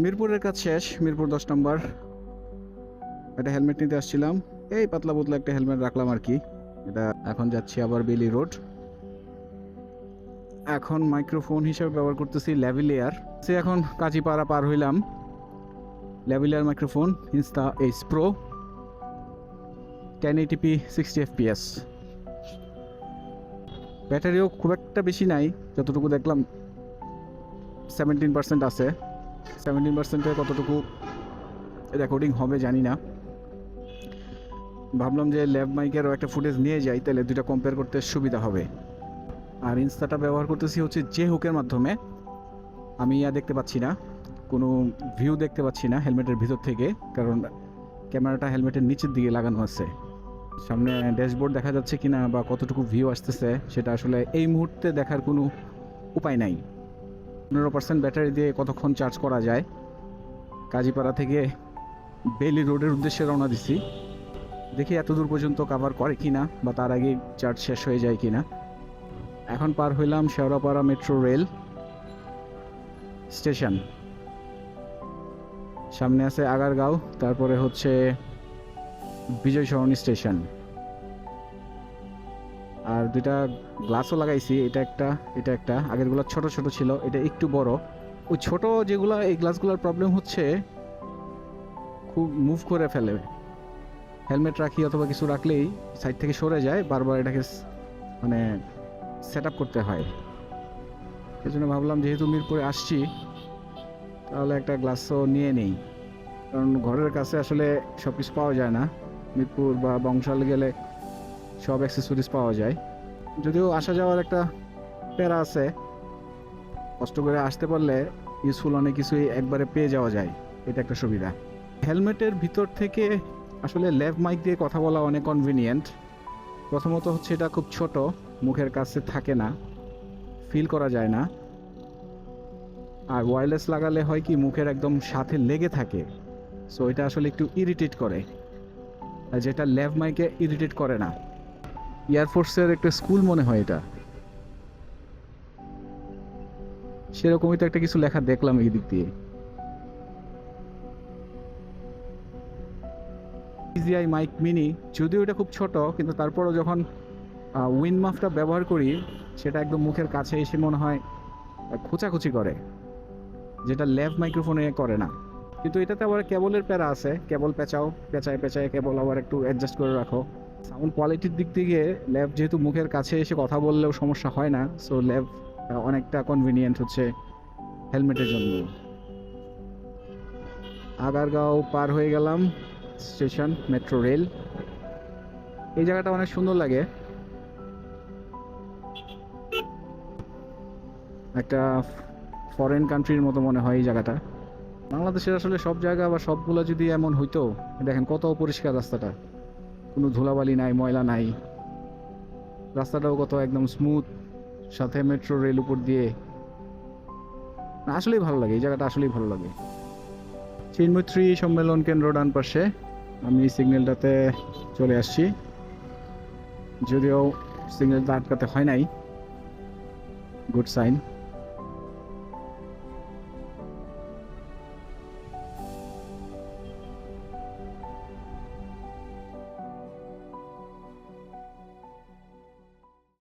মিরপুরের কাজ শেষ, মিরপুর 10 নম্বর। একটা হেলমেট নিতে আসছিলাম, এই পাতলা পুতলা একটা হেলমেট রাখলাম আর কি। এটা এখন যাচ্ছি আবার বেলি রোড। এখন মাইক্রোফোন হিসেবে ব্যবহার করতেছি ল্যাভিলিয়ার। সে এখন কাজীপাড়া পার হইলাম। Lavalier microphone Insta H pro 1080p 60 fps। ব্যাটারিও খুব একটা বেশি নাই, যতটুকু দেখলাম 17% আছে। 17%-এ কতটুকু রেকর্ডিং হবে জানি না। ভাবলাম যে ল্যাব মাইকেরও একটা ফুটেজ নিয়ে যাই, তাহলে দুইটা কম্পেয়ার করতে সুবিধা হবে। আর ইনস্টাটা ব্যবহার করতেছি হচ্ছে যে হুকের মাধ্যমে। আমি দেখতে পাচ্ছি না, কোনো ভিউ দেখতে পাচ্ছি না হেলমেটের ভিতর থেকে, কারণ ক্যামেরাটা হেলমেটের নিচের দিকে লাগানো আছে। সামনে ড্যাশবোর্ড দেখা যাচ্ছে কিনা বা কতটুকু ভিউ আসতেছে সেটা আসলে এই মুহূর্তে দেখার কোনো উপায় নাই। 15% ব্যাটারি দিয়ে কতক্ষণ চার্জ করা যায়। কাজীপাড়া থেকে বেলি রোডের উদ্দেশ্যে রওনা দিছি, দেখি এত দূর পর্যন্ত কভার করে কিনা বা তার আগে চার্জ শেষ হয়ে যায় কিনা। এখন পার হইলাম শেওড়াপাড়া মেট্রো রেল স্টেশন। সামনে আছে আগারগাঁও, তারপরে হচ্ছে বিজয় সরণি স্টেশন। আর দুইটা গ্লাসও লাগাইছি, এটা একটা আগেরগুলো ছোট ছোট ছিল, এটা একটু বড়। ওই ছোট যেগুলো, এই গ্লাসগুলোর প্রবলেম হচ্ছে খুব মুভ করে ফেলে। হেলমেট রাখি অথবা কিছু রাখলেই সাইড থেকে সরে যায়, বারবার এটাকে মানে সেট আপ করতে হয়। সেই জন্য ভাবলাম যেহেতু মিরপুরে আসছি তাহলে একটা গ্লাসও নিয়ে নেই, কারণ ঘরের কাছে আসলে সব কিছু পাওয়া যায় না। মিরপুর বা বংশাল গেলে সব অ্যাক্সেসরিজ পাওয়া যায়। যদিও আসা যাওয়ার একটা প্যারা আছে, কষ্ট করে আসতে পারলে ইউজফুল অনেক কিছুই একবারে পেয়ে যাওয়া যায়, এটা একটা সুবিধা। হেলমেটের ভিতর থেকে আসলে ল্যাব মাইক দিয়ে কথা বলা অনেক কনভিনিয়েন্ট। প্রথমত হচ্ছে এটা খুব ছোট, মুখের কাছে থাকে না, ফিল করা যায় না। আর ওয়্যারলেস লাগালে হয় কি, মুখের একদম সাথে লেগে থাকে, সো এটা আসলে একটু ইরিটেট করে, আর যেটা ল্যাব মাইকে ইরিটেট করে না। এয়ারফোর্সের একটা স্কুল মনে হয় এটা, সেরকমই তো একটা কিছু লেখা দেখলাম এই দিক দিয়ে। ইজিআই মাইক মিনি, যদিও এটা খুব ছোট, কিন্তু তারপরও যখন উইন্ড মাফটা ব্যবহার করি সেটা একদম মুখের কাছে এসে মনে হয় খোঁচাখুচি করে, যেটা ল্যাব মাইক্রোফোনে করে না। কিন্তু এটাতে আবার কেবলের প্যারা আছে, কেবল পেঁচায় কেবল আবার একটু অ্যাডজাস্ট করে রাখো। সাউন্ড কোয়ালিটির দিক থেকে ল্যাব যেহেতু মুখের কাছে এসে কথা বললেও সমস্যা হয় না, সো ল্যাব অনেকটা কনভিনিয়েন্ট হচ্ছে হেলমেটের জন্য। আগারগাঁও পার হয়ে গেলাম স্টেশন, মেট্রো রেল। এই জায়গাটা অনেক সুন্দর লাগে, একটা ফরেন কান্ট্রির মতো মনে হয় এই জায়গাটা। বাংলাদেশের আসলে সব জায়গা বা সবগুলো যদি এমন হইতো, দেখেন কত পরিষ্কার রাস্তাটা, কোনো ধুলাবালি নাই, ময়লা নাই, রাস্তাটাও কত একদম স্মুথ, সাথে মেট্রো রেল উপর দিয়ে। আসলেই ভালো লাগে এই জায়গাটা, আসলেই ভালো লাগে। চিন্মৈত্রী সম্মেলন কেন্দ্র ডান পাশে, আমি সিগন্যালটাতে চলে আসছি, যদিও সিগন্যালটা আটকাতে হয় নাই, গুড সাইন।